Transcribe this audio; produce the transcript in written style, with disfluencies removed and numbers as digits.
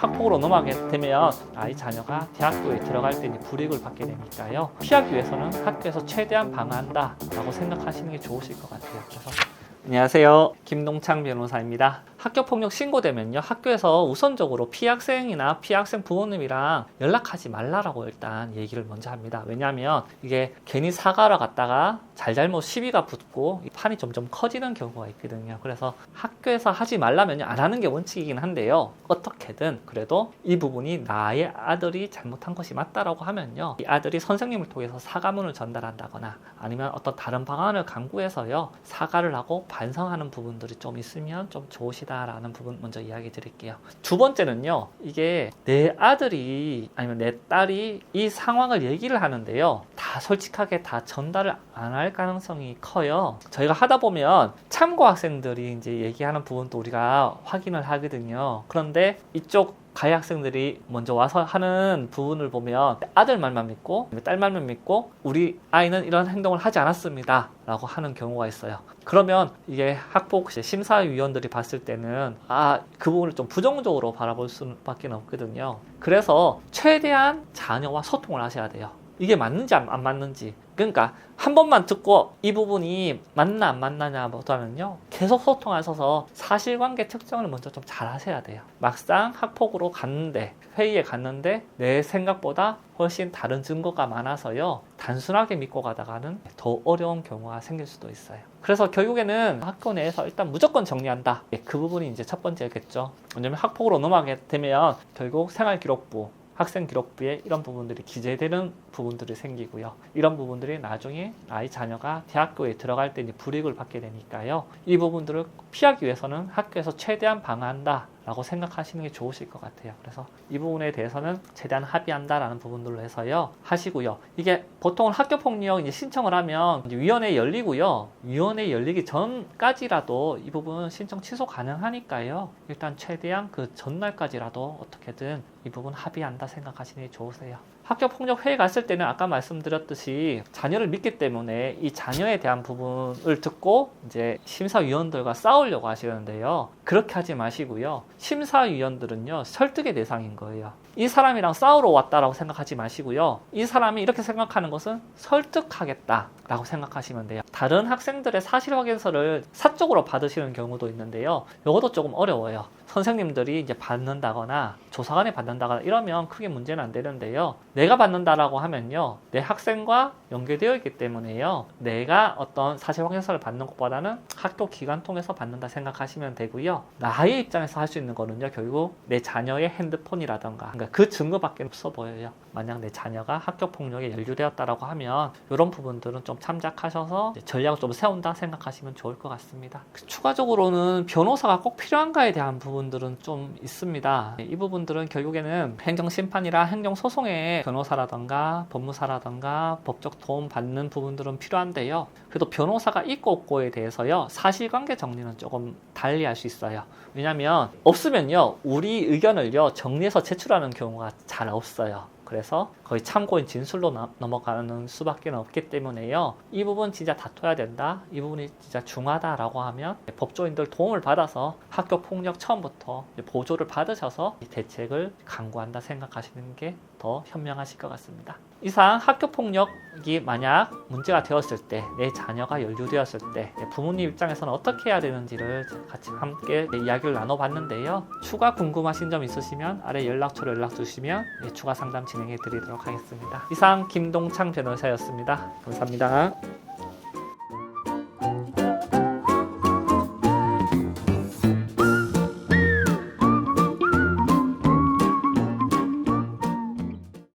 학폭으로 넘어가게 되면 아이 자녀가 대학교에 들어갈 때 이제 불이익을 받게 되니까요. 피하기 위해서는 학교에서 최대한 방어한다 라고 생각하시는 게 좋으실 것 같아요. 그래서 안녕하세요, 김동창 변호사입니다. 학교폭력 신고되면요, 학교에서 우선적으로 피학생이나 피학생 부모님이랑 연락하지 말라라고 일단 얘기를 먼저 합니다. 왜냐하면 이게 괜히 사과하러 갔다가 잘잘못 시비가 붙고 이 판이 점점 커지는 경우가 있거든요. 그래서 학교에서 하지 말라면요, 안 하는 게 원칙이긴 한데요, 어떻게든 그래도 이 부분이 나의 아들이 잘못한 것이 맞다라고 하면요, 이 아들이 선생님을 통해서 사과문을 전달한다거나 아니면 어떤 다른 방안을 강구해서요, 사과를 하고 반성하는 부분들이 좀 있으면 좀 좋으시다라는 부분 먼저 이야기 드릴게요. 두 번째는요, 이게 내 아들이 아니면 내 딸이 이 상황을 얘기를 하는데요, 다 솔직하게 다 전달을 안 할 가능성이 커요. 저희가 하다 보면 참고 학생들이 이제 얘기하는 부분도 우리가 확인을 하거든요. 그런데 이쪽 가해 학생들이 먼저 와서 하는 부분을 보면 아들 말만 믿고 딸 말만 믿고 우리 아이는 이런 행동을 하지 않았습니다 라고 하는 경우가 있어요. 그러면 이게 학폭 심사위원들이 봤을 때는 그 부분을 좀 부정적으로 바라볼 수밖에 없거든요. 그래서 최대한 자녀와 소통을 하셔야 돼요. 이게 맞는지 안 맞는지. 그러니까 한 번만 듣고 이 부분이 맞나 안 맞느냐 보다는요, 계속 소통하셔서 사실관계 측정을 먼저 좀 잘 하셔야 돼요. 막상 학폭으로 갔는데, 회의에 갔는데 내 생각보다 훨씬 다른 증거가 많아서요, 단순하게 믿고 가다가는 더 어려운 경우가 생길 수도 있어요. 그래서 결국에는 학교 내에서 일단 무조건 정리한다. 그 부분이 이제 첫 번째겠죠. 왜냐면 학폭으로 넘어가게 되면 결국 생활기록부, 학생기록부에 이런 부분들이 기재되는 부분들이 생기고요. 이런 부분들이 나중에 아이 자녀가 대학교에 들어갈 때 이제 불이익을 받게 되니까요. 이 부분들을 피하기 위해서는 학교에서 최대한 방어한다 라고 생각하시는 게 좋으실 것 같아요. 그래서 이 부분에 대해서는 최대한 합의한다라는 부분들로 해서요, 하시고요. 이게 보통은 학교폭력 이제 신청을 하면 이제 위원회에 열리고요. 위원회에 열리기 전까지라도 이 부분 신청 취소 가능하니까요. 일단 최대한 그 전날까지라도 어떻게든 이 부분 합의한다 생각하시는 게 좋으세요. 학교폭력 회의 갔을 때는 아까 말씀드렸듯이 자녀를 믿기 때문에 이 자녀에 대한 부분을 듣고 이제 심사위원들과 싸우려고 하시는데요. 그렇게 하지 마시고요. 심사위원들은요, 설득의 대상인 거예요. 이 사람이랑 싸우러 왔다라고 생각하지 마시고요. 이 사람이 이렇게 생각하는 것은 설득하겠다라고 생각하시면 돼요. 다른 학생들의 사실확인서를 사적으로 받으시는 경우도 있는데요. 이것도 조금 어려워요. 선생님들이 이제 받는다거나 조사관이 받는다거나 이러면 크게 문제는 안 되는데요. 내가 받는다라고 하면요, 내 학생과 연계되어 있기 때문에요, 내가 어떤 사실확인서를 받는 것보다는 학교 기관 통해서 받는다 생각하시면 되고요. 나의 입장에서 할 수 있는 거는요, 결국 내 자녀의 핸드폰이라던가, 그러니까 그 증거밖에 없어 보여요. 만약 내 자녀가 학교폭력에 연루되었다라고 하면 이런 부분들은 좀 참작하셔서 전략을 좀 세운다 생각하시면 좋을 것 같습니다. 추가적으로는 변호사가 꼭 필요한가에 대한 부분들은 좀 있습니다. 이 부분들은 결국에는 행정심판이라 행정소송에 변호사라던가 법무사라던가 법적 도움 받는 부분들은 필요한데요. 그래도 변호사가 있고 없고에 대해서요, 사실관계 정리는 조금 달리 할 수 있어요. 왜냐하면 없으면요, 우리 의견을요 정리해서 제출하는 경우가 잘 없어요. 그래서 거의 참고인 진술로 넘어가는 수밖에 없기 때문에요, 이 부분 진짜 다퉈야 된다, 이 부분이 진짜 중하다라고 하면 법조인들 도움을 받아서 학교 폭력 처음부터 보조를 받으셔서 대책을 강구한다 생각하시는 게 더 현명하실 것 같습니다. 이상 학교폭력이 만약 문제가 되었을 때, 내 자녀가 연루되었을 때 부모님 입장에서는 어떻게 해야 되는지를 같이 함께 이야기를 나눠봤는데요. 추가 궁금하신 점 있으시면 아래 연락처로 연락 주시면 추가 상담 진행해 드리도록 하겠습니다. 이상 김동창 변호사였습니다. 감사합니다.